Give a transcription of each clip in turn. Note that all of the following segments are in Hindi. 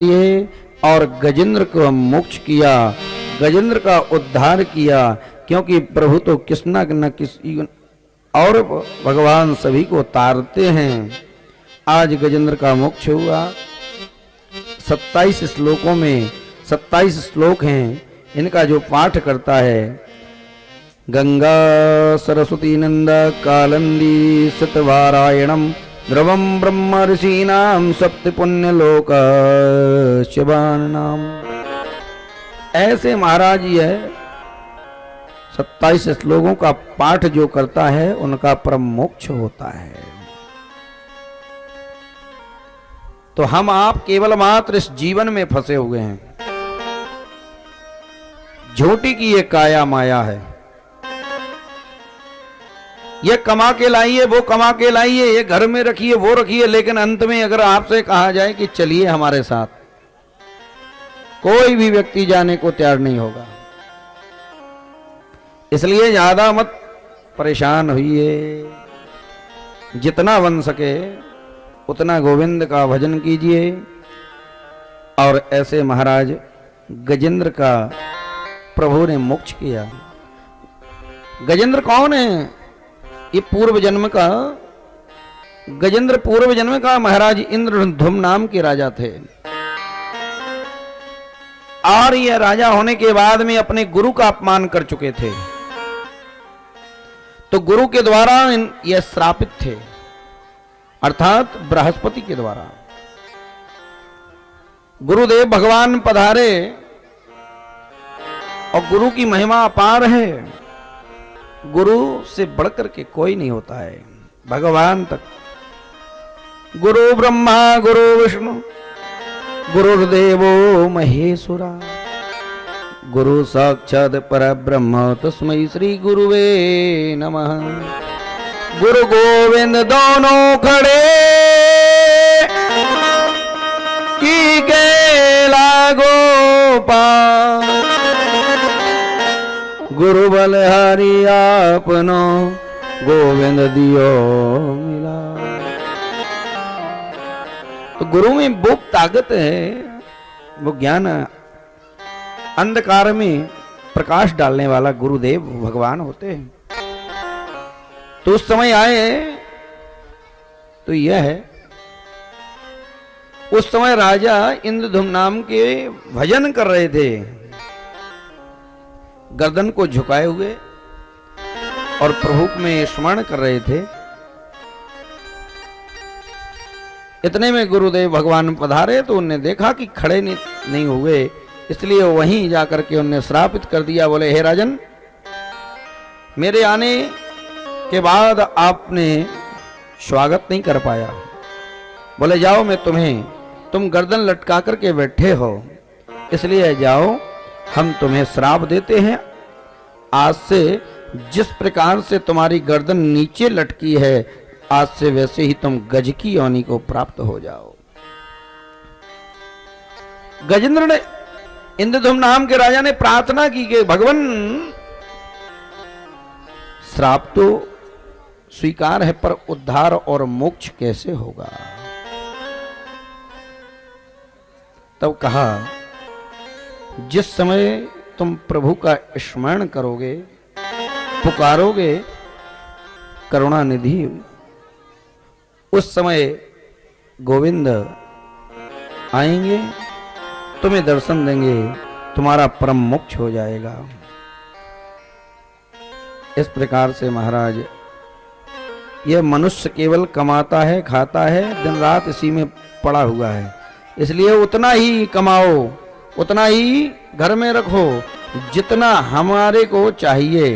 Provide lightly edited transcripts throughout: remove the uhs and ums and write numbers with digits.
लिए और गजेंद्र को मोक्ष किया, गजेंद्र का उद्धार किया। क्योंकि प्रभु तो किस न किसी और भगवान सभी को तारते हैं। आज गजेंद्र का मोक्ष हुआ। 27 श्लोकों में 27 श्लोक हैं। इनका जो पाठ करता है, गंगा सरस्वती नंद कालंदी सतवारायणम ध्रुवम ब्रह्म ऋषीनाम सप्त पुण्य लोक शिवानाम। ऐसे महाराज ये 27 श्लोकों का पाठ जो करता है उनका परम मोक्ष होता है। तो हम आप केवल मात्र इस जीवन में फंसे हुए हैं। झूठी की ये काया माया है। ये कमा के लाइए, वो कमा के लाइए, ये घर में रखिए, वो रखिए, लेकिन अंत में अगर आपसे कहा जाए कि चलिए हमारे साथ, कोई भी व्यक्ति जाने को तैयार नहीं होगा। इसलिए ज्यादा मत परेशान होइए। जितना बन सके उतना गोविंद का भजन कीजिए। और ऐसे महाराज गजेंद्र का प्रभु ने मोक्ष किया। गजेंद्र कौन है? ये पूर्व जन्म का, गजेंद्र पूर्व जन्म का महाराज इंद्रधुम नाम के राजा थे। और यह राजा होने के बाद में अपने गुरु का अपमान कर चुके थे। तो गुरु के द्वारा यह श्रापित थे, अर्थात बृहस्पति के द्वारा। गुरुदेव भगवान पधारे और गुरु की महिमा अपार है। गुरु से बढ़कर के कोई नहीं होता है, भगवान तक। गुरु ब्रह्मा गुरु विष्णु गुरुर्देवो महेश्वरा गुरु साक्षात् परब्रह्म तस्मै श्री गुरुवे नमः। गुरु गोविंद दोनों खड़े की के लागो पार। गुरु बलहारी आपनो गोविंद दियो मिला। तो गुरु में वो ताकत है, वो ज्ञान अंधकार में प्रकाश डालने वाला गुरुदेव भगवान होते हैं। तो उस समय आए तो यह है, उस समय राजा इंद्रधुम नाम के भजन कर रहे थे, गर्दन को झुकाए हुए, और प्रभु में स्मरण कर रहे थे। इतने में गुरुदेव भगवान पधारे तो उन्हें देखा कि खड़े नहीं हुए, इसलिए वहीं जाकर के उन्हें श्रापित कर दिया। बोले, हे राजन, मेरे आने के बाद आपने स्वागत नहीं कर पाया। बोले, जाओ, मैं तुम गर्दन लटका करके बैठे हो, इसलिए जाओ, हम तुम्हें श्राप देते हैं। आज से जिस प्रकार से तुम्हारी गर्दन नीचे लटकी है, आज से वैसे ही तुम गज की योनि को प्राप्त हो जाओ। गजेंद्र ने, इंद्रधुम नाम के राजा ने प्रार्थना की कि भगवान, श्राप तो स्वीकार है, पर उद्धार और मोक्ष कैसे होगा? तब कहा, जिस समय तुम प्रभु का स्मरण करोगे, पुकारोगे करुणा निधि, उस समय गोविंद आएंगे, तुम्हें दर्शन देंगे, तुम्हारा परम मोक्ष हो जाएगा। इस प्रकार से महाराज, यह मनुष्य केवल कमाता है, खाता है, दिन रात इसी में पड़ा हुआ है। इसलिए उतना ही कमाओ, उतना ही घर में रखो जितना हमारे को चाहिए।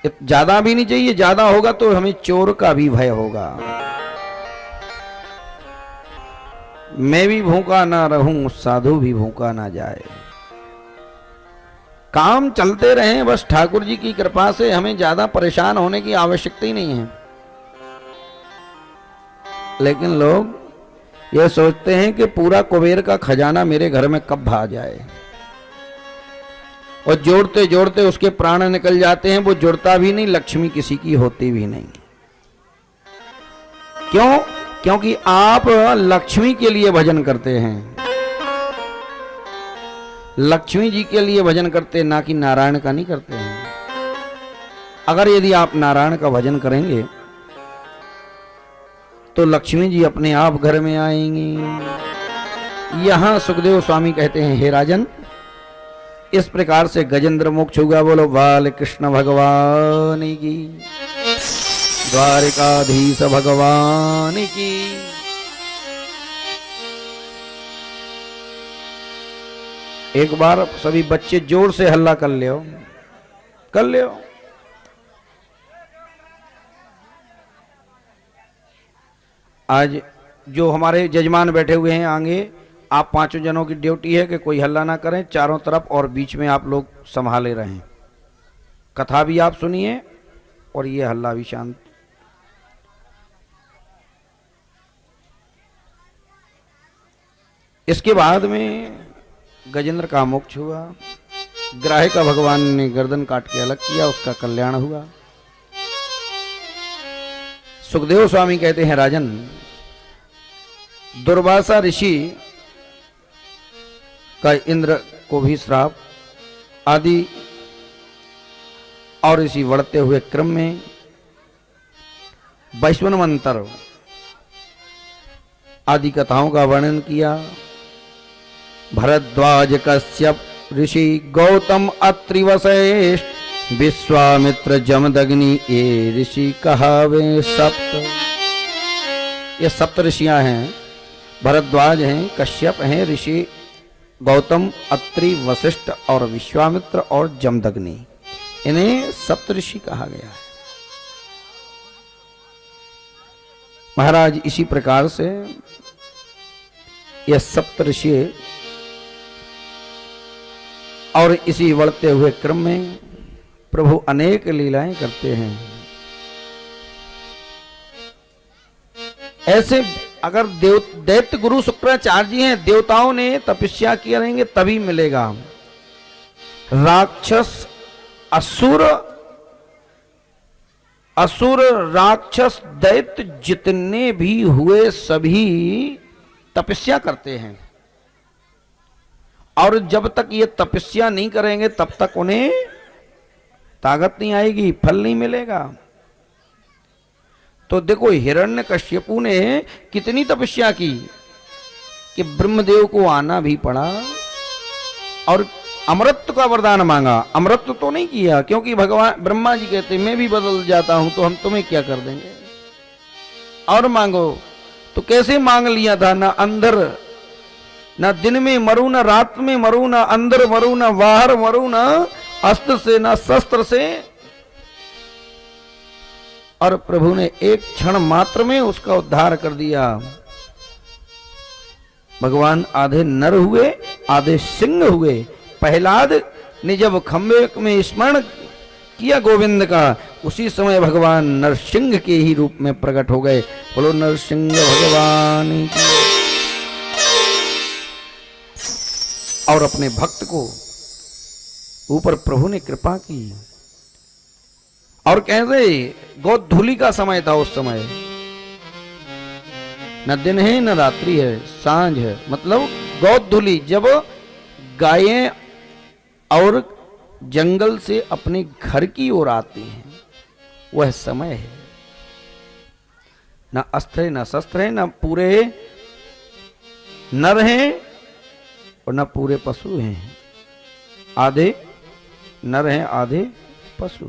ज्यादा भी नहीं चाहिए, ज्यादा होगा तो हमें चोर का भी भय होगा। मैं भी भूखा ना रहूं, साधु भी भूखा ना जाए। काम चलते रहें, बस ठाकुर जी की कृपा से हमें ज्यादा परेशान होने की आवश्यकता ही नहीं है। लेकिन लोग यह सोचते हैं कि पूरा कुबेर का खजाना मेरे घर में कब आ जाए, और जोड़ते जोड़ते उसके प्राण निकल जाते हैं। वो जुड़ता भी नहीं, लक्ष्मी किसी की होती भी नहीं। क्यों? क्योंकि आप लक्ष्मी के लिए भजन करते हैं, लक्ष्मी जी के लिए भजन करते हैं, ना कि नारायण का नहीं करते हैं। अगर यदि आप नारायण का भजन करेंगे तो लक्ष्मी जी अपने आप घर में आएंगी। यहां सुखदेव स्वामी कहते हैं, हे राजन, इस प्रकार से गजेंद्र मोक्ष हुआ। बोलो बाल कृष्ण भगवान की, द्वारिकाधीश भगवान की। एक बार सभी बच्चे जोर से हल्ला कर लियो, कर लियो। आज जो हमारे जजमान बैठे हुए हैं आगे, आप पांचों जनों की ड्यूटी है कि कोई हल्ला ना करें, चारों तरफ और बीच में आप लोग संभाले रहें। कथा भी आप सुनिए और ये हल्ला भी शांत। इसके बाद में गजेंद्र का मोक्ष हुआ। ग्राह्य का भगवान ने गर्दन काट के अलग किया, उसका कल्याण हुआ। सुखदेव स्वामी कहते हैं, राजन, दुर्वासा ऋषि का इंद्र को भी श्राप आदि और इसी बढ़ते हुए क्रम में वैश्वनमंत्र आदि कथाओं का वर्णन किया। भरद्वाज, कश्यप, ऋषि, गौतम, अत्रि, वशिष्ठ, विश्वामित्र, जमदग्नि, ये ऋषि कहावे सप्त। ये सप्त ऋषियां हैं। भरद्वाज हैं, कश्यप हैं, ऋषि गौतम, अत्रि, वशिष्ठ और विश्वामित्र और जमदग्नि, इन्हें सप्त ऋषि कहा गया है। महाराज, इसी प्रकार से यह सप्त ऋषि और इसी बढ़ते हुए क्रम में प्रभु अनेक लीलाएं करते हैं। ऐसे अगर दैत्य गुरु शुक्राचार्य जी हैं, देवताओं ने तपस्या किया रहेंगे तभी मिलेगा। राक्षस, असुर राक्षस दैत्य जितने भी हुए सभी तपस्या करते हैं, और जब तक ये तपस्या नहीं करेंगे तब तक उन्हें ताकत नहीं आएगी, फल नहीं मिलेगा। तो देखो, हिरण्यकश्यपु ने कितनी तपस्या की कि ब्रह्मदेव को आना भी पड़ा और अमृत का वरदान मांगा। अमृत तो नहीं किया, क्योंकि भगवान ब्रह्मा जी कहते मैं भी बदल जाता हूं तो हम तुम्हें क्या कर देंगे, और मांगो। तो कैसे मांग लिया था, ना अंदर, ना दिन में मरू, ना रात में मरू, ना अंदर मरू, ना बाहर मरू, ना अस्त्र से ना शस्त्र से। और प्रभु ने एक क्षण मात्र में उसका उद्धार कर दिया। भगवान आधे नर हुए, आधे सिंह हुए। प्रहलाद ने जब खंबे में स्मरण किया गोविंद का, उसी समय भगवान नरसिंह के ही रूप में प्रकट हो गए। बोलो नरसिंह भगवान की। और अपने भक्त को ऊपर प्रभु ने कृपा की। और कहते गोधूली का समय था उस समय, न दिन है न रात्रि है, सांझ है, मतलब गोधूली, जब गायें और जंगल से अपने घर की ओर आती हैं, वह समय है। न अस्त्र है न शस्त्र है, न पूरे नर हैं और न पूरे पशु हैं, आधे नर हैं आधे पशु।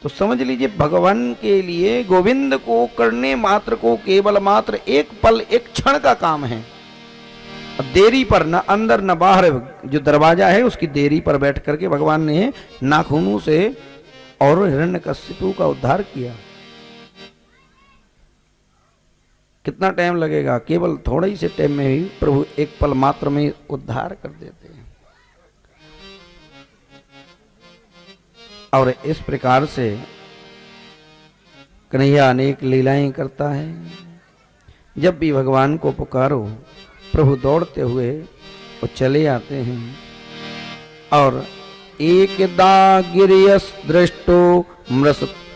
तो समझ लीजिए, भगवान के लिए गोविंद को करने मात्र को केवल मात्र एक पल, एक क्षण का काम है। देरी पर, न अंदर न बाहर, जो दरवाजा है उसकी देरी पर बैठ करके भगवान ने नाखूनों से और हिरण्यकशिपु का उद्धार किया। कितना टाइम लगेगा, केवल थोड़ा ही से टाइम में ही प्रभु एक पल मात्र में उद्धार कर देते हैं। और इस प्रकार से कन्हैया अनेक लीलाएं करता है। जब भी भगवान को पुकारो, प्रभु दौड़ते हुए वो चले आते हैं। और एकदा गिरियस दृष्टो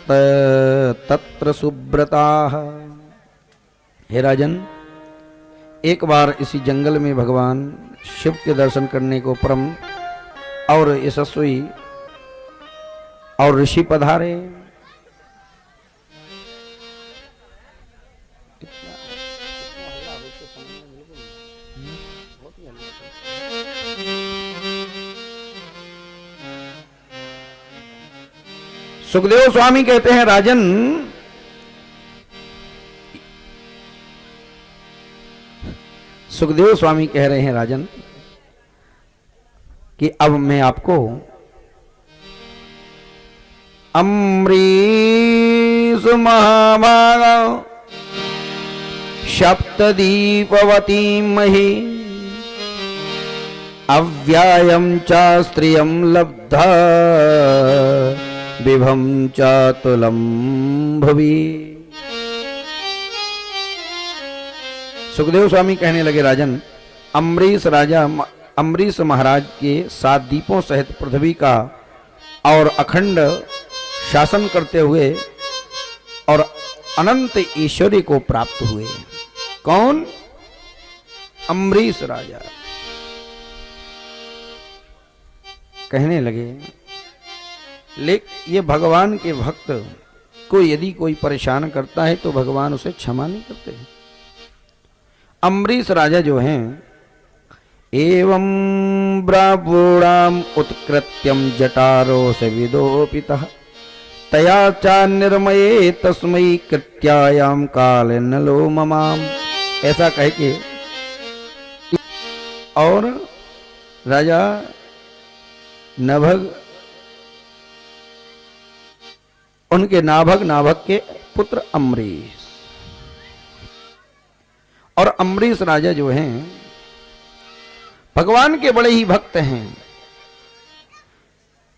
तत्र सुब्रताः। हे राजन, एक बार इसी जंगल में भगवान शिव के दर्शन करने को परम और यशस्वी और ऋषि पधारे। सुखदेव स्वामी कहते हैं, राजन, सुखदेव स्वामी कह रहे हैं, राजन, कि अब मैं आपको अम्बरीष महाभाग सप्तदीपवती मही अव्यायम च स्त्रियं लब्धा विभम चातुलम भुवि। सुखदेव स्वामी कहने लगे, राजन, अम्बरीष महाराज के 7 दीपों सहित पृथ्वी का और अखंड शासन करते हुए और अनंत ऐश्वर्य को प्राप्त हुए। कौन? अम्बरीष राजा। कहने लगे, लेकिन ये भगवान के भक्त को यदि कोई परेशान करता है तो भगवान उसे क्षमा नहीं करते। अम्बरीष राजा जो हैं, एवं ब्राह्मणाम उत्कृत्यम जटारो से विदोपितः तया चा निर्मये तस्मै कृत्यायाम काल नलो ममाम। ऐसा कह के और राजा नभग, उनके नाभग के पुत्र अम्बरीष, और अम्बरीष राजा जो हैं भगवान के बड़े ही भक्त हैं।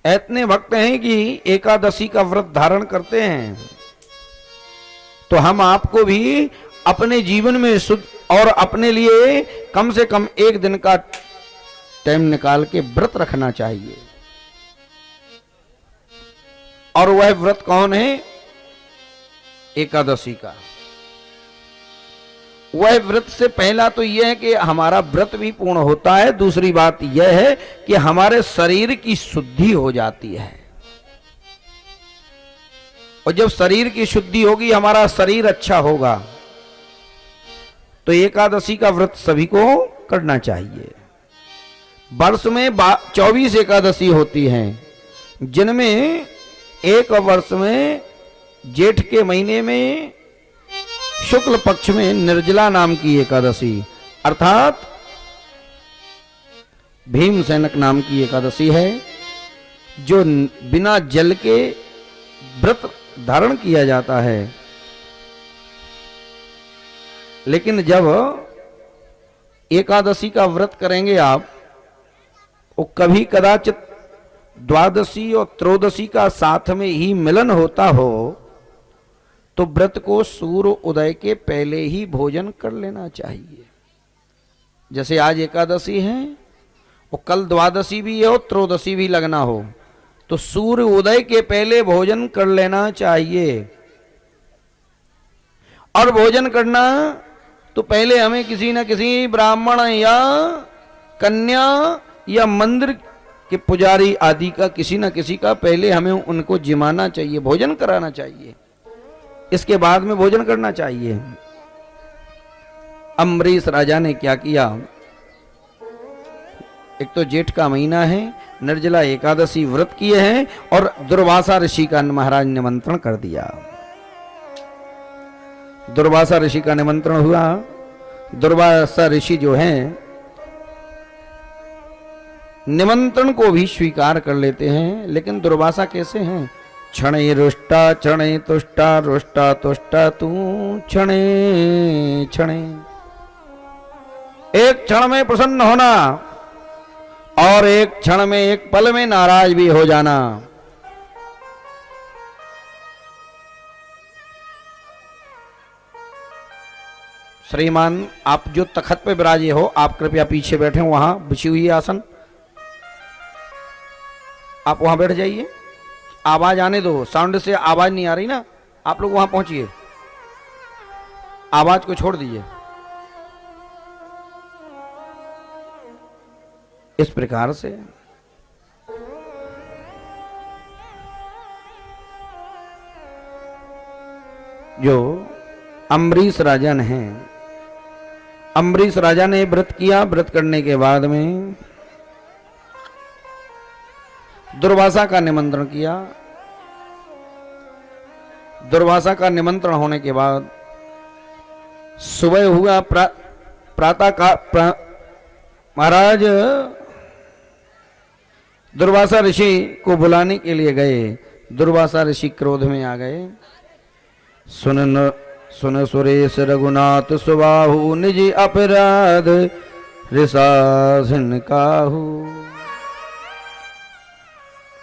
इतने भक्त हैं कि एकादशी का व्रत धारण करते हैं। तो हम आपको भी अपने जीवन में शुद्ध और अपने लिए कम से कम 1 दिन का टाइम निकाल के व्रत रखना चाहिए। और वह व्रत कौन है? एकादशी का। वह व्रत से पहला तो यह है कि हमारा व्रत भी पूर्ण होता है। दूसरी बात यह है कि हमारे शरीर की शुद्धि हो जाती है। और जब शरीर की शुद्धि होगी, हमारा शरीर अच्छा होगा। तो एकादशी का व्रत सभी को करना चाहिए। वर्ष में 24 एकादशी होती हैं, जिनमें एक वर्ष में जेठ के महीने में शुक्ल पक्ष में निर्जला नाम की एकादशी, अर्थात भीमसेनक नाम की एकादशी है, जो बिना जल के व्रत धारण किया जाता है। लेकिन जब एकादशी का व्रत करेंगे आप, वो कभी कदाचित द्वादशी और त्रयोदशी का साथ में ही मिलन होता हो, तो व्रत को सूर्य उदय के पहले ही भोजन कर लेना चाहिए। जैसे आज एकादशी है और कल द्वादशी भी है और त्रयोदशी भी लगना हो, तो सूर्य उदय के पहले भोजन कर लेना चाहिए। और भोजन करना तो पहले हमें किसी न किसी ब्राह्मण या कन्या या मंदिर के पुजारी आदि का, किसी न किसी का पहले हमें उनको जिमाना चाहिए, भोजन कराना चाहिए। इसके बाद में भोजन करना चाहिए। अम्बरीष राजा ने क्या किया? एक तो जेठ का महीना है, निर्जला एकादशी व्रत किए हैं और दुर्वासा ऋषि का महाराज निमंत्रण कर दिया। दुर्वासा ऋषि का निमंत्रण हुआ। दुर्वासा ऋषि जो हैं निमंत्रण को भी स्वीकार कर लेते हैं। लेकिन दुर्वासा कैसे हैं? क्षणे रुष्टा क्षणे तुष्टा रुष्टा तुष्टा तू क्षणे क्षणे। एक क्षण में प्रसन्न होना और एक क्षण में, एक पल में नाराज भी हो जाना। श्रीमान, आप जो तखत पे विराजे हो, आप कृपया पीछे बैठे, वहां बिछी हुई आसन, आप वहां बैठ जाइए। आवाज आने दो, साउंड से आवाज नहीं आ रही ना, आप लोग वहां पहुंचिए, आवाज को छोड़ दीजिए। इस प्रकार से जो अम्बरीश राजन हैं, अम्बरीश राजा ने व्रत किया। व्रत करने के बाद में दुर्वासा का निमंत्रण किया। दुर्वासा का निमंत्रण होने के बाद सुबह हुआ, प्रातः का महाराज दुर्वासा ऋषि को बुलाने के लिए गए। दुर्वासा ऋषि क्रोध में आ गए। सुन सुरेश रघुनाथ सुबाहु, निज अपराध ऋषासिन काहू।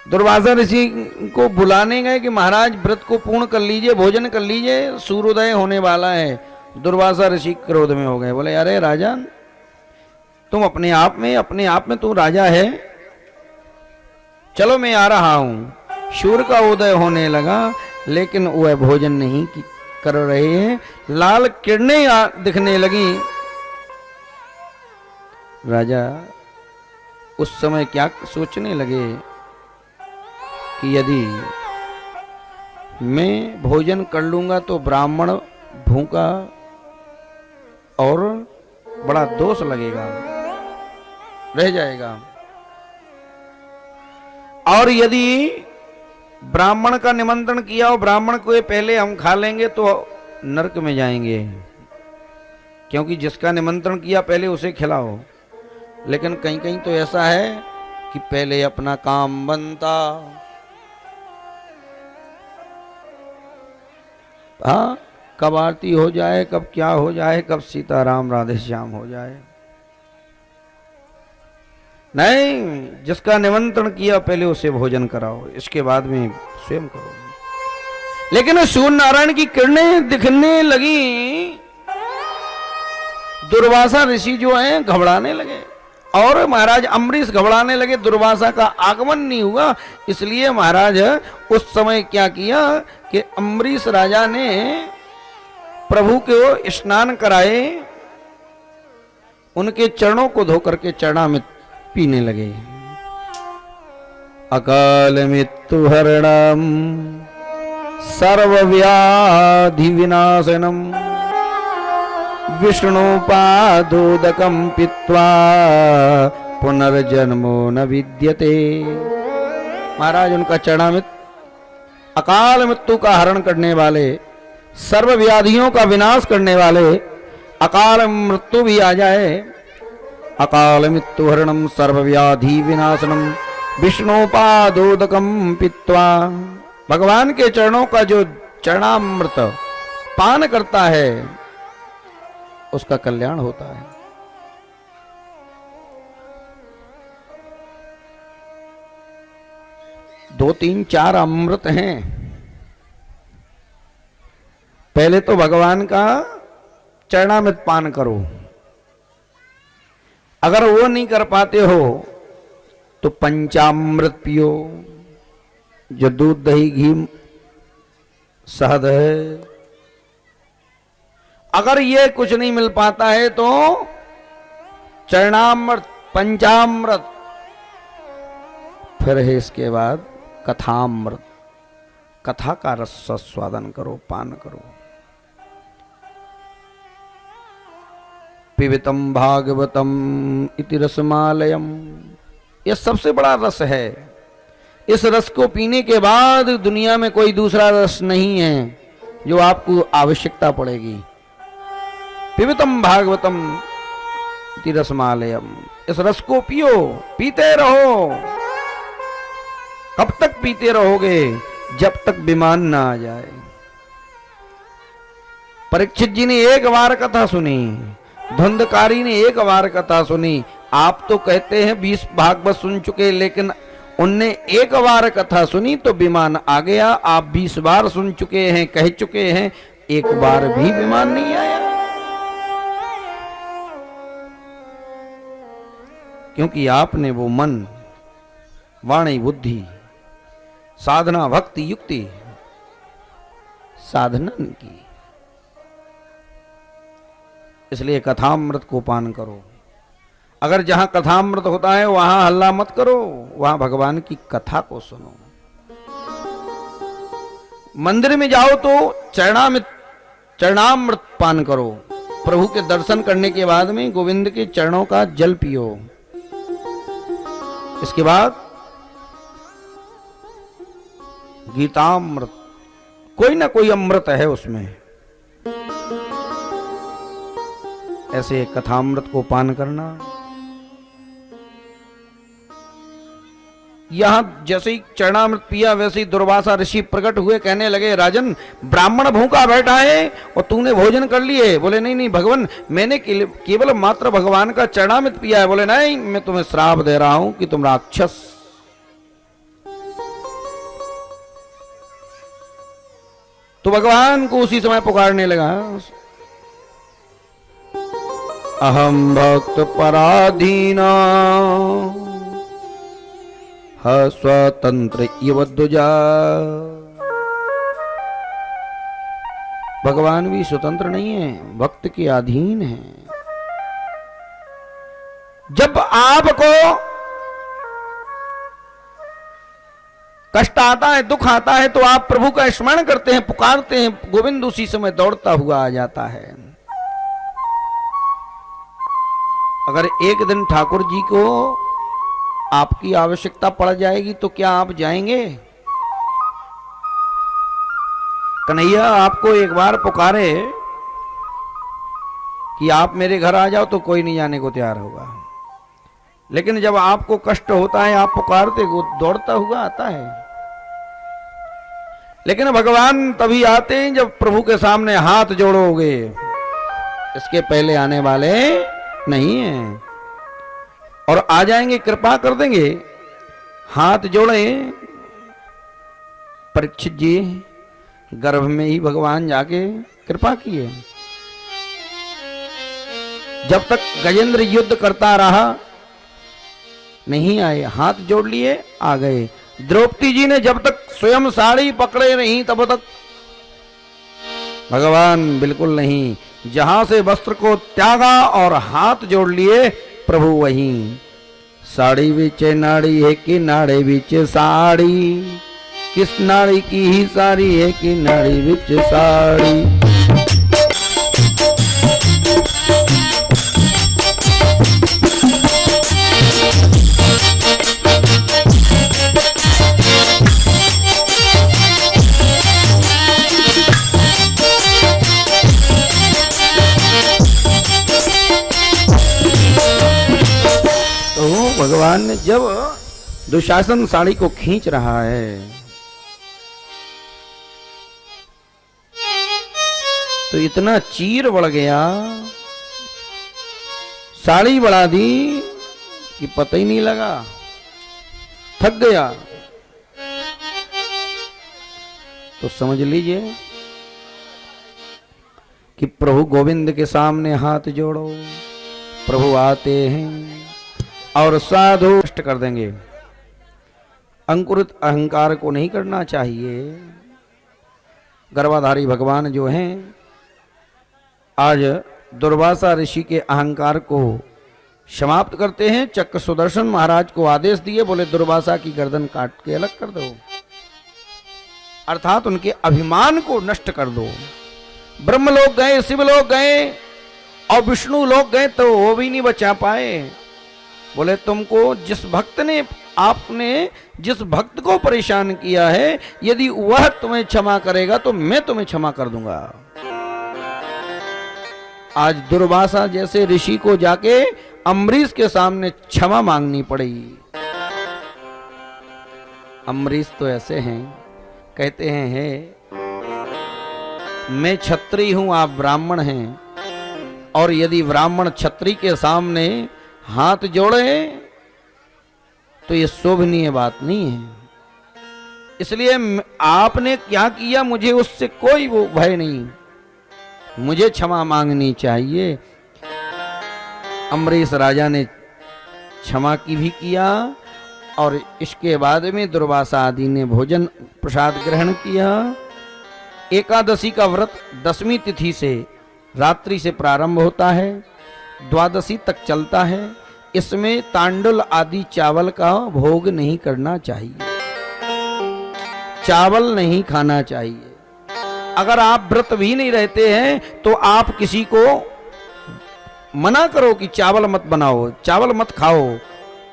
दुर्वासा ऋषि को बुलाने गए कि महाराज व्रत को पूर्ण कर लीजिए, भोजन कर लीजिए, सूर्योदय होने वाला है। दुर्वासा ऋषि क्रोध में हो गए, बोले अरे राजन, तुम अपने आप में तू राजा है, चलो मैं आ रहा हूं। सूर्य का उदय होने लगा, लेकिन वह भोजन नहीं कर रहे हैं, लाल किरणें दिखने लगी। राजा उस समय क्या सोचने लगे कि यदि मैं भोजन कर लूंगा तो ब्राह्मण भूखा और बड़ा दोष लगेगा, रह जाएगा, और यदि ब्राह्मण का निमंत्रण किया और ब्राह्मण को पहले हम खा लेंगे तो नरक में जाएंगे, क्योंकि जिसका निमंत्रण किया पहले उसे खिलाओ। लेकिन कहीं कहीं तो ऐसा है कि पहले अपना काम बनता, हाँ, कब आरती हो जाए, कब क्या हो जाए, कब सीताराम राधे श्याम हो जाए। नहीं, जिसका निमंत्रण किया पहले उसे भोजन कराओ, इसके बाद में स्वयं करो। लेकिन सूर्य नारायण की किरणें दिखने लगी। दुर्वासा ऋषि जो हैं घबराने लगे और महाराज अम्बरीश घबराने लगे। दुर्वासा का आगमन नहीं हुआ, इसलिए महाराज उस समय क्या किया कि अम्बरीश राजा ने प्रभु को स्नान कराए, उनके चरणों को धोकर के चरणामृत पीने लगे। अकाल मृत्यु हरणम सर्वव्याधि विनाशनम विष्णु पादोदकम पीत्वा पुनर्जन्मो न विद्यते। महाराज उनका चरणामृत अकाल मृत्यु का हरण करने वाले, सर्व व्याधियों का विनाश करने वाले, अकाल मृत्यु भी आ जाए, अकाल मृत्यु हरणम सर्वव्याधि विनाशनम विष्णुपादोदकम पीत्वा। भगवान के चरणों का जो चरणामृत पान करता है उसका कल्याण होता है। दो तीन चार अमृत हैं। पहले तो भगवान का चरणामृत पान करो, अगर वो नहीं कर पाते हो तो पंचामृत पियो, जो दूध दही घी शहद है। अगर ये कुछ नहीं मिल पाता है तो चरणामृत, पंचामृत, फिर है इसके बाद कथामृत, कथा का रस स्वादन करो, पान करो। पिबतम भागवतम इति रसमालयम, यह सबसे बड़ा रस है। इस रस को पीने के बाद दुनिया में कोई दूसरा रस नहीं है जो आपको आवश्यकता पड़ेगी। पिबतम भागवतम इति रसमालयम, इस रस को पियो, पीते रहो। कब तक पीते रहोगे? जब तक विमान ना आ जाए। परीक्षित जी ने एक बार कथा सुनी, धुंधकारी ने एक बार कथा सुनी। आप तो कहते हैं 20 भागवत सुन चुके, लेकिन उनने एक बार कथा सुनी तो विमान आ गया। आप 20 बार सुन चुके हैं, कह चुके हैं, एक बार भी विमान नहीं आया। क्योंकि आपने वो मन, वाणी, बुद्धि साधना भक्ति युक्ति साधना की। इसलिए कथामृत को पान करो। अगर जहां कथामृत होता है वहां हल्ला मत करो, वहां भगवान की कथा को सुनो। मंदिर में जाओ तो चरणामृत पान करो। प्रभु के दर्शन करने के बाद में गोविंद के चरणों का जल पियो। इसके बाद गीतामृत, कोई ना कोई अमृत है उसमें, ऐसे कथामृत को पान करना। यहां जैसे ही चरणामृत पिया वैसे ही दुर्वासा ऋषि प्रकट हुए, कहने लगे राजन ब्राह्मण भूखा बैठा है और तूने भोजन कर लिए। बोले नहीं नहीं भगवान, मैंने केवल मात्र भगवान का चरणामृत पिया है। बोले नहीं, मैं तुम्हें श्राप दे रहा हूं कि तुम राक्षस। तो भगवान को उसी समय पुकारने लगा, अहम भक्त पराधीना स्वतंत्र इव द्विजा। भगवान भी स्वतंत्र नहीं है, भक्त के अधीन है। जब आपको कष्ट आता है, दुख आता है, तो आप प्रभु का स्मरण करते हैं, पुकारते हैं, गोविंद उसी समय दौड़ता हुआ आ जाता है। अगर एक दिन ठाकुर जी को आपकी आवश्यकता पड़ जाएगी तो क्या आप जाएंगे? कन्हैया आपको एक बार पुकारे कि आप मेरे घर आ जाओ तो कोई नहीं जाने को तैयार होगा, लेकिन जब आपको कष्ट होता है आप पुकारते, वो दौड़ता हुआ आता है। लेकिन भगवान तभी आते हैं जब प्रभु के सामने हाथ जोड़ोगे, इसके पहले आने वाले नहीं है। और आ जाएंगे, कृपा कर देंगे। हाथ जोड़े परीक्षित जी गर्भ में ही भगवान जाके कृपा किए। जब तक गजेंद्र युद्ध करता रहा नहीं आए, हाथ जोड़ लिए आ गए। द्रौपदी जी ने जब तक स्वयं साड़ी पकड़े नहीं तब तक भगवान बिल्कुल नहीं। जहां से वस्त्र को त्यागा और हाथ जोड़ लिए, प्रभु वहीं। साड़ी बिच नाड़ी है कि नाड़ी बिच साड़ी, किस नाड़ी की ही साड़ी है कि नाड़ी बिच साड़ी। भगवान ने जब दुशासन साड़ी को खींच रहा है तो इतना चीर बढ़ गया, साड़ी बढ़ा दी कि पता ही नहीं लगा, थक गया। तो समझ लीजिए कि प्रभु गोविंद के सामने हाथ जोड़ो, प्रभु आते हैं और साधु नष्ट कर देंगे। अंकुरित अहंकार को नहीं करना चाहिए। गर्भाधारी भगवान जो हैं, आज दुर्वासा ऋषि के अहंकार को समाप्त करते हैं। चक्र सुदर्शन महाराज को आदेश दिए, बोले दुर्वासा की गर्दन काट के अलग कर दो, अर्थात उनके अभिमान को नष्ट कर दो। ब्रह्मलोक गए, शिवलोक गए और विष्णु लोक गए तो वो भी नहीं बचा पाए। बोले तुमको जिस भक्त ने, आपने जिस भक्त को परेशान किया है, यदि वह तुम्हें क्षमा करेगा तो मैं तुम्हें क्षमा कर दूंगा। आज दुर्वासा जैसे ऋषि को जाके अम्बरीश के सामने क्षमा मांगनी पड़ी। अम्बरीश तो ऐसे हैं, कहते हैं मैं क्षत्रिय हूं, आप ब्राह्मण हैं, और यदि ब्राह्मण क्षत्रिय के सामने हाथ जोड़े तो ये शोभनीय बात नहीं है। इसलिए आपने क्या किया, मुझे उससे कोई वो भय नहीं, मुझे क्षमा मांगनी चाहिए। अम्बरीश राजा ने क्षमा की भी किया और इसके बाद में दुर्वासा आदि ने भोजन प्रसाद ग्रहण किया। एकादशी का व्रत 10वीं तिथि से रात्रि से प्रारंभ होता है, द्वादशी तक चलता है। इसमें तांडुल आदि चावल का भोग नहीं करना चाहिए, चावल नहीं खाना चाहिए। अगर आप व्रत भी नहीं रहते हैं तो आप किसी को मना करो कि चावल मत बनाओ, चावल मत खाओ,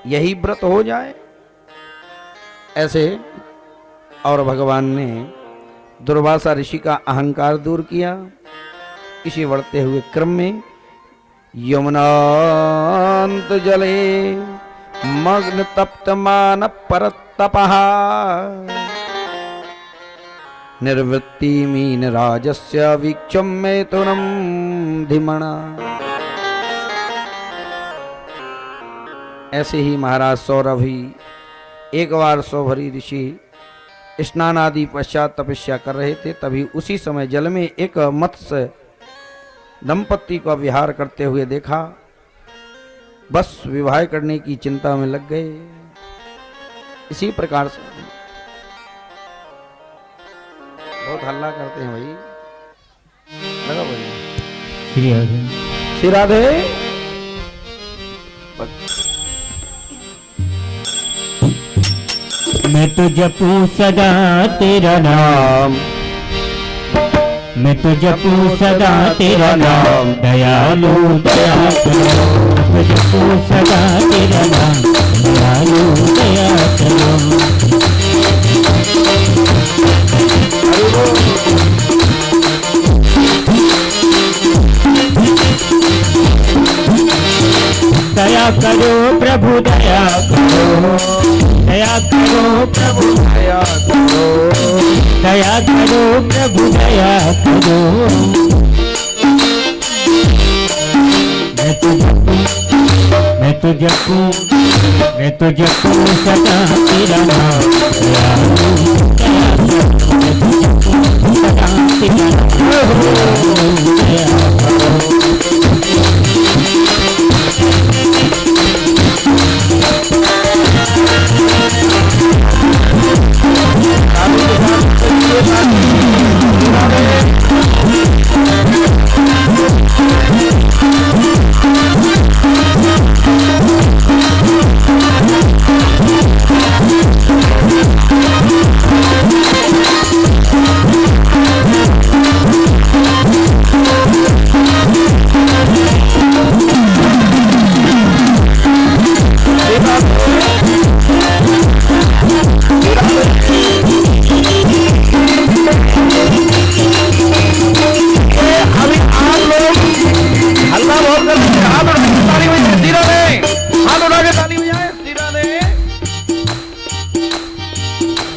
यही व्रत हो जाए ऐसे। और भगवान ने दुर्वासा ऋषि का अहंकार दूर किया। इसी बढ़ते हुए क्रम में यमुनांत जले मग्न तप्त मान परतपः निर्वृत्ति मीन राजस्य वीक्षम मैथुनम धिमणा। ऐसे ही महाराज सौरभ ही एक बार सौभरी ऋषि स्नान आदि पश्चात तपस्या कर रहे थे। तभी उसी समय जल में एक मत्स्य दंपत्ति का विहार करते हुए देखा। बस विवाह करने की चिंता में लग गए। इसी प्रकार से बहुत हल्ला करते हैं भाई, लगा बोलिए श्री राधे। श्री राधे। मैं तो जपूं सदा तेरा नाम, मैं तो जपूं सदा तेरा नाम, दयालु दया करो। मैं तो जपूं सदा तेरा नाम, दयालु दया करो। दया करो प्रभु दया करो, दया करो प्रभु दया करो, दया करो प्रभु दया करो। मैं तो जपूं, मैं तो जपूं, मैं तो जपूं सदा तेरा नाम, दयालु दया करो। मैं तो जपूं सदा तेरा नाम, दया करो।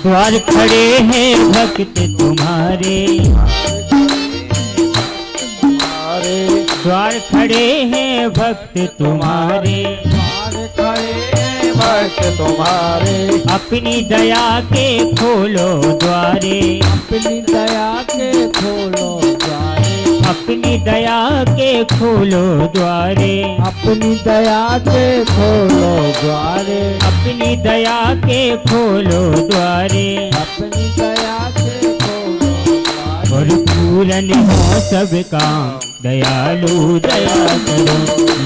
द्वार खड़े हैं भक्त तुम्हारे, द्वार खड़े हैं भक्त तुम्हारे, द्वार खड़े हैं भक्त तुम्हारे। अपनी दया के खोलो द्वारे, अपनी दया के खोलो द्वारे, अपनी दया के खोलो द्वारे, अपनी दया के खोलो द्वारे, अपनी दया के खोलो द्वारे। अपनी दया के खोलो द्वारे। और पूरन हो सब काम, दयालु दया करो।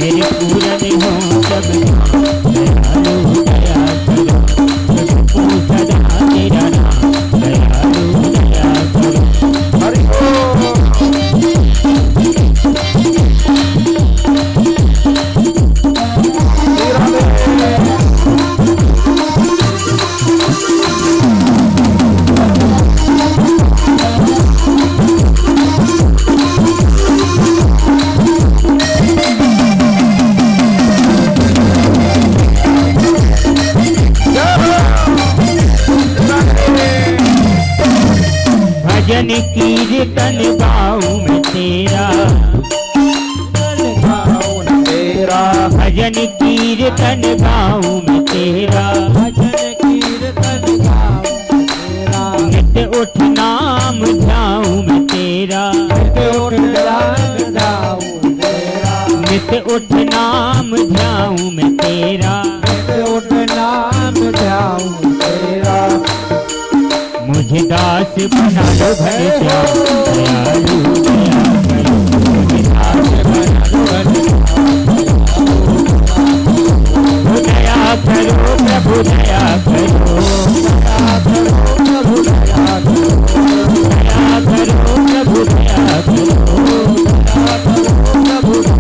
मेरे पूरन हो सब काम, दयालु दया करो। मैं जपूं सदा तेरा नाम, दयालु दया करो। हरि भजन कीर्तन गाऊं मैं तेरा, भजन कीर्तन गाऊं मैं तेरा, भजन कीर्तन गाऊं तेरा, नित्य उठ नाम ध्याऊं मैं तेरा, नित्य उठ नाम ध्याऊं तेरा, नित्य उठ नाम ध्याऊं मैं तेरा। नित्य उठ नाम ध्याऊं तेरा। मुझे दास बना लो भर श्याम दयालु दया करो। मुझे दास बना लो भर दया करो प्रभु दया करो। दया करो प्रभु दया करो। दया करो प्रभु दया करो। दया करो प्रभु दया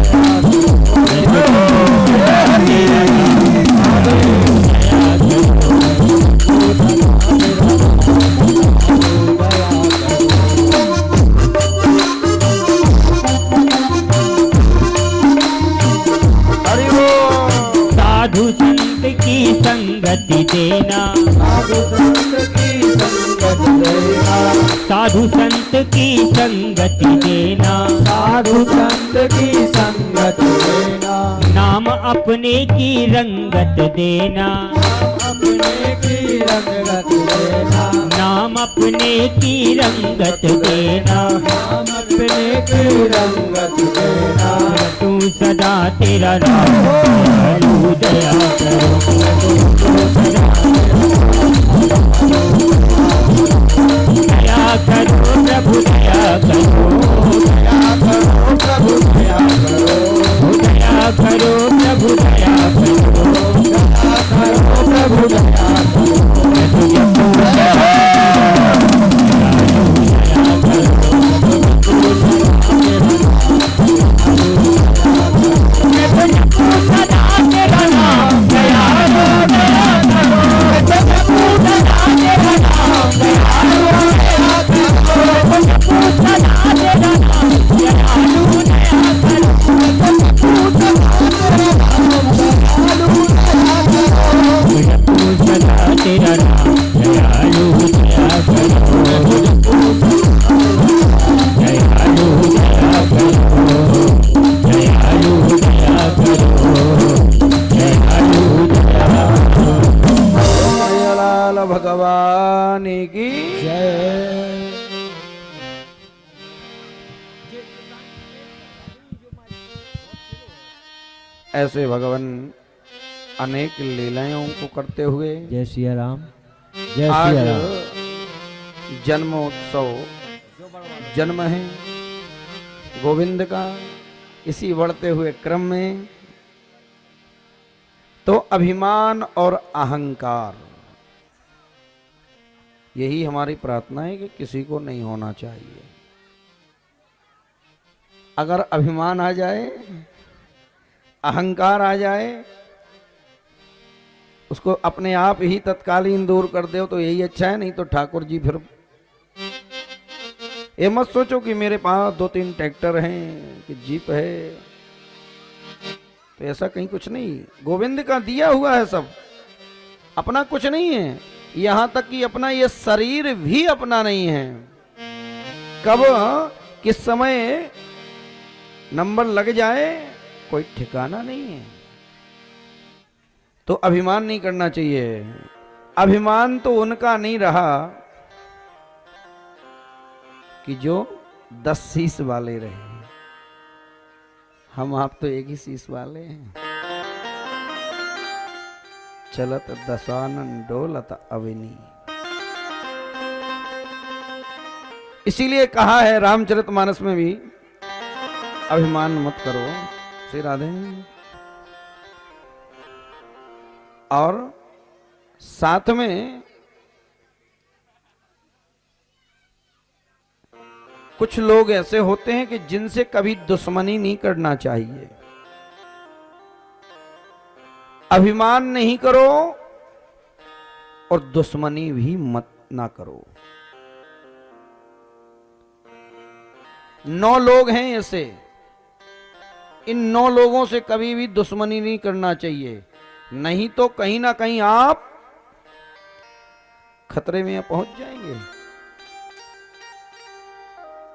साधु संत की संगति देना। साधु संत की संगति देना। साधु संत की संगति देना। नाम अपने की रंगत देना। अपने की रंगत देना। नाम अपने की रंगत देना। नाम अपने की रंगत देना। तू सदा तेरा नाम दयालु दया करो। दया करो प्रभु दया करो। दया करो प्रभु दया करो। दया करो प्रभु दया करो। दया करो प्रभु दया करो। तेरा नाम दयालु दया करो। दयालु दया करो। दयालु दया करो। दयालु दया करो। लाल भगवान की जय। ऐसे भगवान अनेक लीलाओं को करते हुए जय सिया राम। जय आज सिया राम। जन्मोत्सव जन्म है गोविंद का। इसी बढ़ते हुए क्रम में तो अभिमान और अहंकार, यही हमारी प्रार्थना है कि किसी को नहीं होना चाहिए। अगर अभिमान आ जाए, अहंकार आ जाए, उसको अपने आप ही तत्कालीन दूर कर दो तो यही अच्छा है। नहीं तो ठाकुर जी फिर ये मत सोचो कि मेरे पास 2-3 ट्रैक्टर हैं कि जीप है, तो ऐसा कहीं कुछ नहीं। गोविंद का दिया हुआ है सब, अपना कुछ नहीं है। यहां तक कि अपना ये शरीर भी अपना नहीं है। कब किस समय नंबर लग जाए कोई ठिकाना नहीं है। तो अभिमान नहीं करना चाहिए। अभिमान तो उनका नहीं रहा कि जो 10 शीश वाले रहे। हम आप तो एक ही शीश वाले हैं। चलत दशानन डोलत अविनी। इसीलिए कहा है रामचरितमानस में भी, अभिमान मत करो। श्री राधे। और साथ में कुछ लोग ऐसे होते हैं कि जिनसे कभी दुश्मनी नहीं करना चाहिए। अभिमान नहीं करो और दुश्मनी भी मत ना करो। 9 लोग हैं ऐसे, इन 9 लोगों से कभी भी दुश्मनी नहीं करना चाहिए। नहीं तो कहीं ना कहीं आप खतरे में पहुंच जाएंगे।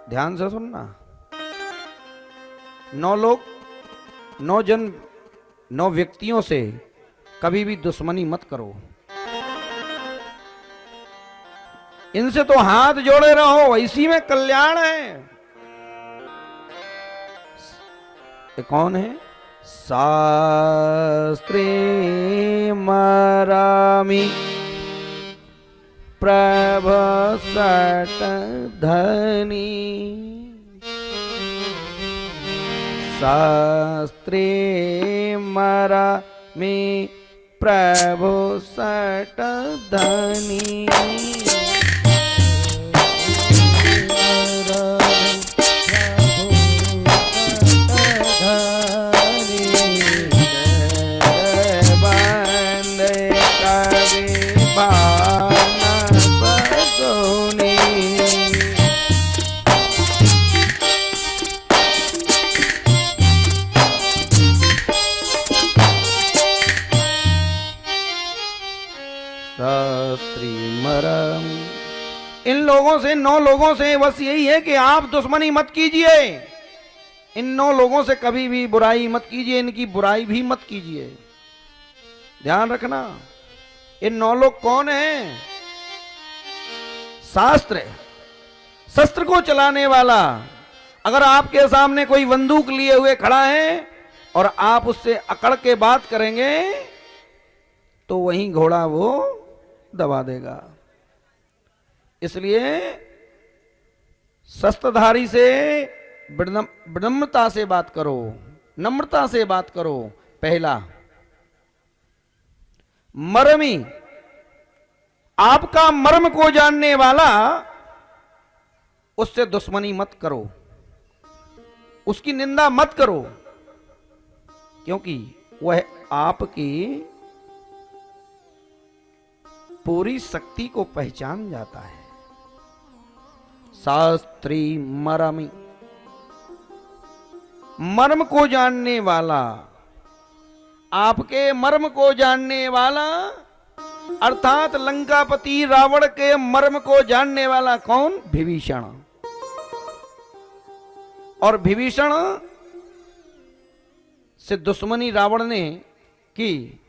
ध्यान से सुनना। 9 लोग, 9 व्यक्तियों से कभी भी दुश्मनी मत करो। इनसे तो हाथ जोड़े रहो, इसी में कल्याण है। ये कौन है? शास्त्री मरा मरमी प्रभ सट धनी शास्त्रे मरमी प्रभु सट धनी इन लोगों से 9 लोगों से बस यही है कि आप दुश्मनी मत कीजिए। इन 9 लोगों से कभी भी बुराई मत कीजिए, इनकी बुराई भी मत कीजिए। ध्यान रखना, ये 9 लोग कौन हैं? शास्त्र, शस्त्र को चलाने वाला। अगर आपके सामने कोई बंदूक लिए हुए खड़ा है और आप उससे अकड़ के बात करेंगे तो वहीं घोड़ा वो दबा देगा। इसलिए शस्त्रधारी से विनम्रता से बात करो, नम्रता से बात करो। पहला, मर्मी, आपका मर्म को जानने वाला, उससे दुश्मनी मत करो, उसकी निंदा मत करो, क्योंकि वह आपकी पूरी शक्ति को पहचान जाता है। शास्त्री मरमी, मर्म को जानने वाला, आपके मर्म को जानने वाला, अर्थात लंकापति रावण के मर्म को जानने वाला कौन? विभीषण। और विभीषण से दुश्मनी रावण ने की।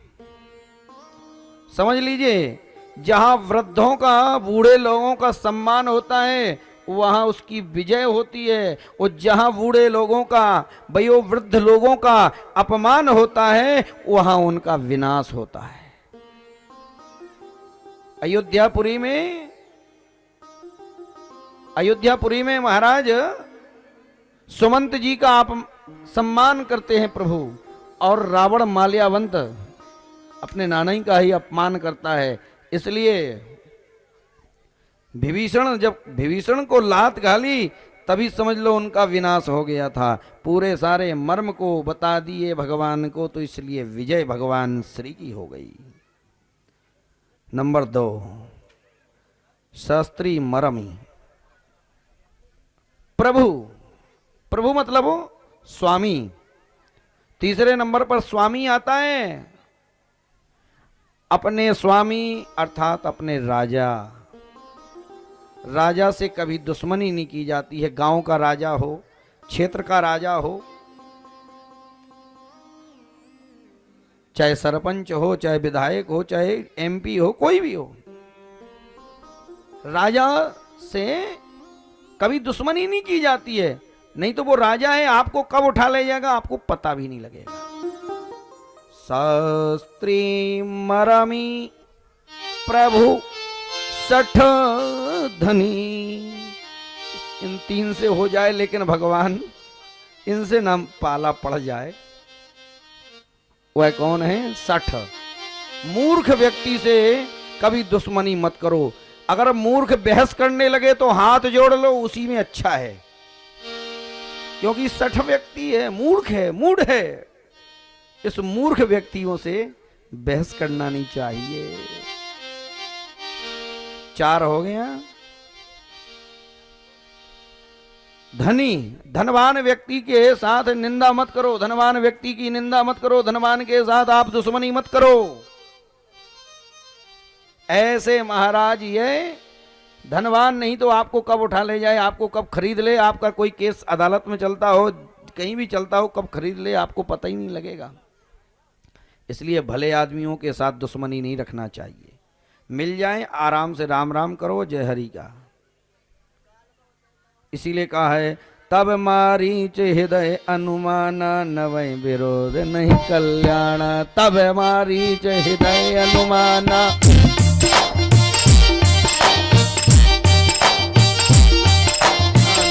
समझ लीजिए, जहां वृद्धों का, बूढ़े लोगों का सम्मान होता है वहां उसकी विजय होती है, और जहां बूढ़े लोगों का, वयोवृद्ध लोगों का अपमान होता है वहां उनका विनाश होता है। अयोध्यापुरी में महाराज सुमंत जी का आप सम्मान करते हैं प्रभु, और रावण माल्यावंत अपने नाना का ही अपमान करता है। इसलिए विभीषण, जब विभीषण को लात घाली तभी समझ लो उनका विनाश हो गया था। पूरे सारे मर्म को बता दिए भगवान को, तो इसलिए विजय भगवान श्री की हो गई। नंबर 2, शास्त्री मरमी, प्रभु, प्रभु मतलब स्वामी। तीसरे नंबर पर स्वामी आता है। अपने स्वामी अर्थात अपने राजा, राजा से कभी दुश्मनी नहीं की जाती है। गांव का राजा हो, क्षेत्र का राजा हो, चाहे सरपंच हो, चाहे विधायक हो, चाहे एमपी हो, कोई भी हो, राजा से कभी दुश्मनी नहीं की जाती है। नहीं तो वो राजा है, आपको कब उठा ले जाएगा आपको पता भी नहीं लगेगा। शास्त्री मरमी प्रभु सठ धनी, इन 3 से हो जाए, लेकिन भगवान इनसे ना पाला पड़ जाए। वह कौन है? 60। मूर्ख व्यक्ति से कभी दुश्मनी मत करो। अगर मूर्ख बहस करने लगे तो हाथ जोड़ लो, उसी में अच्छा है, क्योंकि 60 व्यक्ति है, मूर्ख है, मूढ़ है। इस मूर्ख व्यक्तियों से बहस करना नहीं चाहिए। 4 हो गया। धनी, धनवान व्यक्ति के साथ निंदा मत करो, धनवान व्यक्ति की निंदा मत करो, धनवान के साथ आप दुश्मनी मत करो। ऐसे महाराज ये धनवान नहीं तो आपको कब उठा ले जाए, आपको कब खरीद ले, आपका कोई केस अदालत में चलता हो, कहीं भी चलता हो, कब खरीद ले आपको पता ही नहीं लगेगा। इसलिए भले आदमियों के साथ दुश्मनी नहीं रखना चाहिए। मिल जाए आराम से राम राम करो, जय हरि का। इसीलिए कहा है तब मारीच हृदय अनुमान नवै विरोध नहीं कल्याण। तब मारीच हृदय अनुमान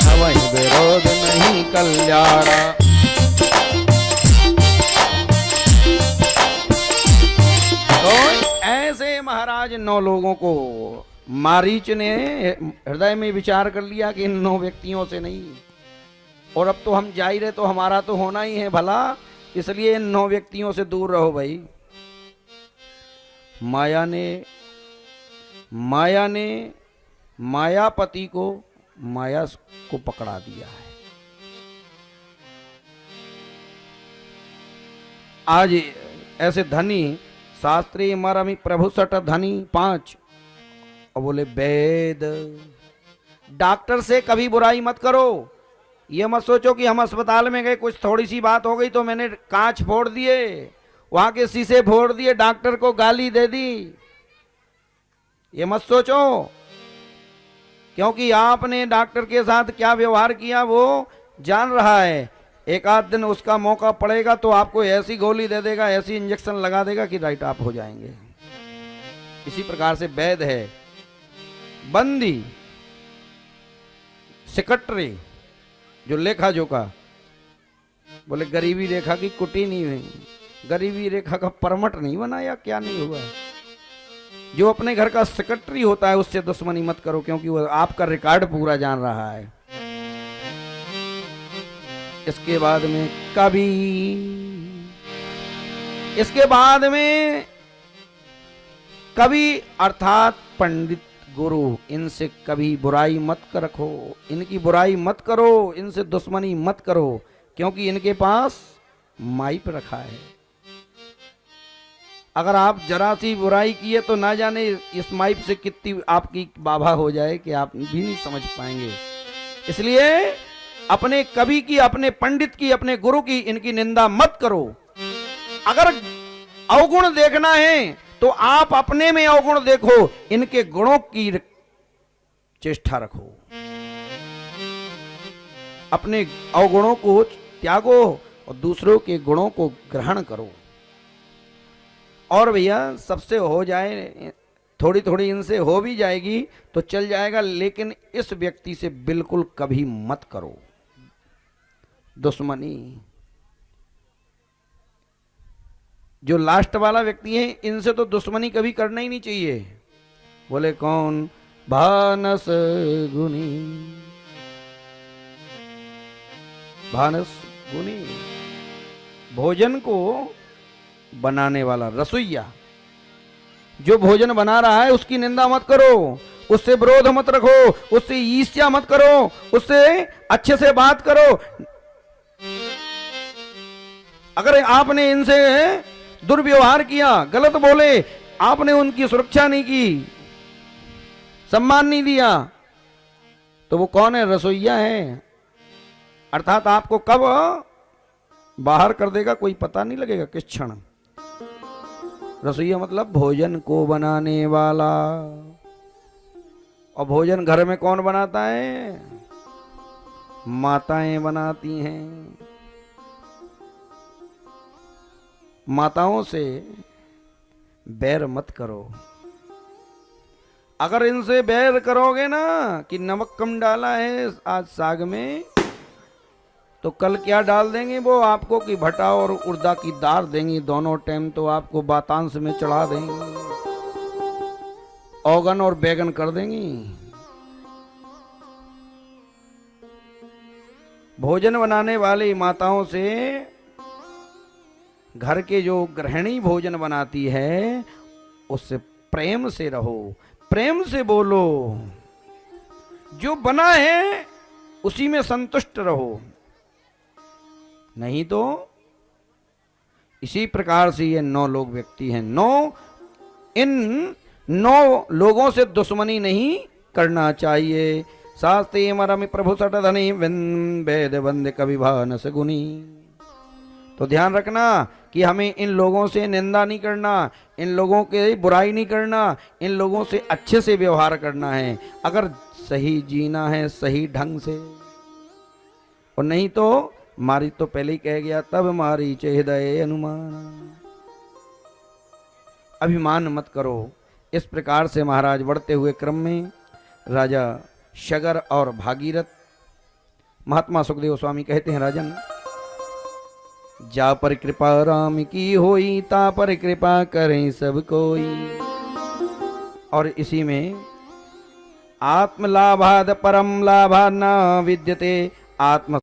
नवै विरोध नहीं कल्याण। तो ऐसे महाराज 9 लोगों को मारीच ने हृदय में विचार कर लिया कि इन 9 व्यक्तियों से नहीं, और अब तो हम जा ही रहे तो हमारा तो होना ही है भला, इसलिए इन 9 व्यक्तियों से दूर रहो भाई। माया ने मायापति को माया को पकड़ा दिया है। आज ऐसे धनी शास्त्री मरमी प्रभु सट धनी 5 और बोले वेद डॉक्टर से कभी बुराई मत करो। ये मत सोचो कि हम अस्पताल में गए, कुछ थोड़ी सी बात हो गई तो मैंने कांच फोड़ दिए, वहां के शीशे फोड़ दिए, डॉक्टर को गाली दे दी। ये मत सोचो, क्योंकि आपने डॉक्टर के साथ क्या व्यवहार किया वो जान रहा है। एक आध दिन उसका मौका पड़ेगा तो आपको ऐसी गोली दे देगा, ऐसी इंजेक्शन लगा देगा कि राइट आप हो जाएंगे। इसी प्रकार से वैद है, बंदी, सेक्रेटरी, जो लेखा जोखा, बोले गरीबी रेखा की कुटी नहीं हुई, गरीबी रेखा का परमट नहीं बनाया, क्या नहीं हुआ। जो अपने घर का सेक्रेटरी होता है उससे दुश्मनी मत करो, क्योंकि वो आपका रिकॉर्ड पूरा जान रहा है। इसके बाद में कवि अर्थात पंडित गुरु, इनसे कभी बुराई मत रखो, इनकी बुराई मत करो, इनसे दुश्मनी मत करो, क्योंकि इनके पास माइप रखा है। अगर आप जरा सी बुराई किए तो ना जाने इस माइप से कितनी आपकी बाबा हो जाए कि आप भी नहीं समझ पाएंगे। इसलिए अपने कवि की, अपने पंडित की, अपने गुरु की इनकी निंदा मत करो। अगर अवगुण देखना है तो आप अपने में अवगुण देखो, इनके गुणों की चेष्टा रखो, अपने अवगुणों को त्यागो और दूसरों के गुणों को ग्रहण करो। और भैया सबसे हो जाए, थोड़ी थोड़ी इनसे हो भी जाएगी तो चल जाएगा, लेकिन इस व्यक्ति से बिल्कुल कभी मत करो दुश्मनी। जो लास्ट वाला व्यक्ति है इनसे तो दुश्मनी कभी करना ही नहीं चाहिए। बोले कौन? भानस गुनी, भानस गुनी, भोजन को बनाने वाला रसोइया, जो भोजन बना रहा है उसकी निंदा मत करो, उससे विरोध मत रखो, उससे ईर्ष्या मत करो, उससे अच्छे से बात करो। अगर आपने इनसे दुर्व्यवहार किया, गलत बोले, आपने उनकी सुरक्षा नहीं की, सम्मान नहीं दिया, तो वो कौन है? रसोइया है। अर्थात आपको कब बाहर कर देगा कोई पता नहीं लगेगा, किस क्षण। रसोइया मतलब भोजन को बनाने वाला। और भोजन घर में कौन बनाता है? माताएं बनाती हैं। माताओं से बैर मत करो। अगर इनसे बैर करोगे ना कि नमक कम डाला है आज साग में, तो कल क्या डाल देंगे वो आपको कि भटा और उड़दा की दाल देंगी, दोनों टाइम तो आपको बातांश में चढ़ा देंगी, औगन और बैगन कर देंगी। भोजन बनाने वाली माताओं से, घर के जो गृहिणी भोजन बनाती है उससे प्रेम से रहो, प्रेम से बोलो, जो बना है उसी में संतुष्ट रहो। नहीं तो इसी प्रकार से ये 9 लोग व्यक्ति हैं। इन 9 लोगों से दुश्मनी नहीं करना चाहिए। शास्त्री मरा में प्रभु सट धनी वेद वंदे कवि भानस गुनी। तो ध्यान रखना कि हमें इन लोगों से निंदा नहीं करना, इन लोगों के बुराई नहीं करना, इन लोगों से अच्छे से व्यवहार करना है। अगर सही जीना है सही ढंग से, और नहीं तो मारी तो पहले ही कह गया, तब मारी हृदय अनुमान। अभिमान मत करो। इस प्रकार से महाराज बढ़ते हुए क्रम में राजा शगर और भागीरथ, महात्मा सुखदेव स्वामी कहते हैं, राजन जा पर कृपा राम की होई, ता पर कृपा करें सब कोई। और इसी में आत्मलाभाद परम लाभा न विद्यते, आत्म